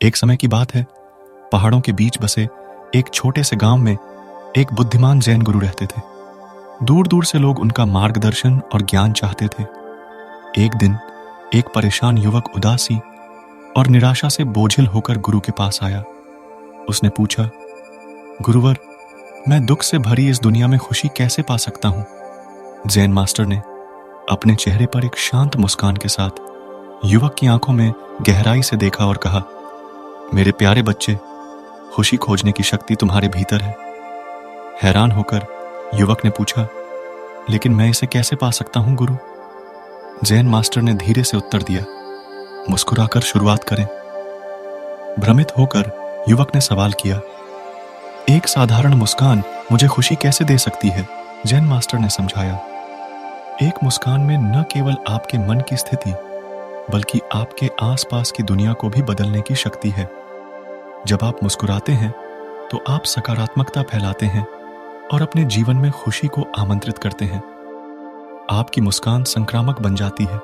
एक समय की बात है, पहाड़ों के बीच बसे एक छोटे से गांव में एक बुद्धिमान जैन गुरु रहते थे। दूर दूर से लोग उनका मार्गदर्शन और ज्ञान चाहते थे। एक दिन एक परेशान युवक उदासी और निराशा से बोझिल होकर गुरु के पास आया। उसने पूछा, गुरुवर, मैं दुख से भरी इस दुनिया में खुशी कैसे पा सकता हूं? जैन मास्टर ने अपने चेहरे पर एक शांत मुस्कान के साथ युवक की आंखों में गहराई से देखा और कहा, मेरे प्यारे बच्चे, खुशी खोजने की शक्ति तुम्हारे भीतर है। हैरान होकर युवक ने पूछा, लेकिन मैं इसे कैसे पा सकता हूं गुरु? जैन मास्टर ने धीरे से उत्तर दिया, मुस्कुराकर शुरुआत करें। भ्रमित होकर युवक ने सवाल किया, एक साधारण मुस्कान मुझे खुशी कैसे दे सकती है? जैन मास्टर ने समझाया, एक मुस्कान में न केवल आपके मन की स्थिति बल्कि आपके आसपास की दुनिया को भी बदलने की शक्ति है। जब आप मुस्कुराते हैं तो आप सकारात्मकता फैलाते हैं और अपने जीवन में खुशी को आमंत्रित करते हैं। आपकी मुस्कान संक्रामक बन जाती है,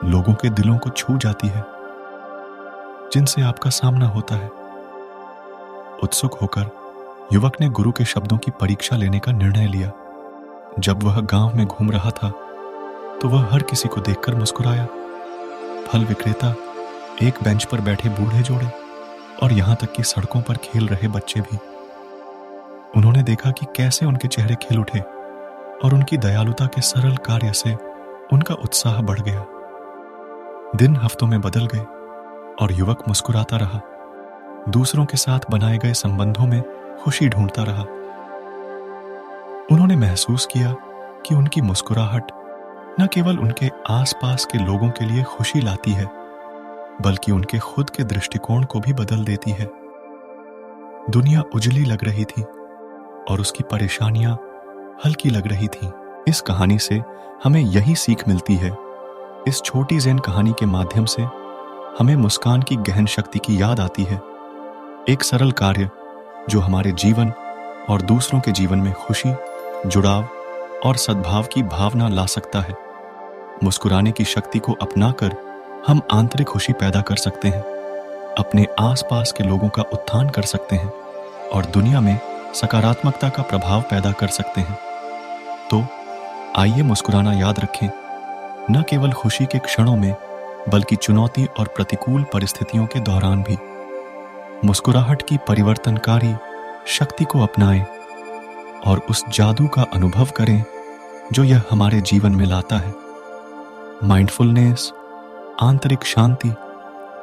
लोगों के दिलों को छू जाती है जिनसे आपका सामना होता है। उत्सुक होकर युवक ने गुरु के शब्दों की परीक्षा लेने का निर्णय लिया। जब वह गांव में घूम रहा था तो वह हर किसी को देखकर मुस्कुराया। फल विक्रेता, एक बेंच पर बैठे बूढ़े जोड़े और यहां तक कि सड़कों पर खेल रहे बच्चे भी। उन्होंने देखा कि कैसे उनके चेहरे खिल उठे और उनकी दयालुता के सरल कार्य से उनका उत्साह बढ़ गया। दिन हफ्तों में बदल गए और युवक मुस्कुराता रहा, दूसरों के साथ बनाए गए संबंधों में खुशी ढूंढता रहा। उन्होंने महसूस किया कि उनकी मुस्कुराहट न केवल उनके आसपास के लोगों के लिए खुशी लाती है बल्कि उनके खुद के दृष्टिकोण को भी बदल देती है। दुनिया उजली लग रही थी और उसकी परेशानियां हल्की लग रही थीं। इस कहानी से हमें यही सीख मिलती है। इस छोटी ज़ेन कहानी के माध्यम से हमें मुस्कान की गहन शक्ति की याद आती है। एक सरल कार्य जो हमारे जीवन और दूसरों के जीवन में खुशी, जुड़ाव और सद्भाव की भावना ला सकता है। मुस्कुराने की शक्ति को अपनाकर हम आंतरिक खुशी पैदा कर सकते हैं, अपने आसपास के लोगों का उत्थान कर सकते हैं और दुनिया में सकारात्मकता का प्रभाव पैदा कर सकते हैं। तो आइए मुस्कुराना याद रखें, न केवल खुशी के क्षणों में बल्कि चुनौती और प्रतिकूल परिस्थितियों के दौरान भी। मुस्कुराहट की परिवर्तनकारी शक्ति को अपनाएं और उस जादू का अनुभव करें जो यह हमारे जीवन में लाता है। माइंडफुलनेस, आंतरिक शांति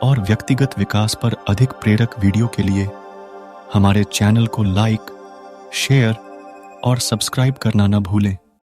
और व्यक्तिगत विकास पर अधिक प्रेरक वीडियो के लिए हमारे चैनल को लाइक, शेयर और सब्सक्राइब करना न भूलें।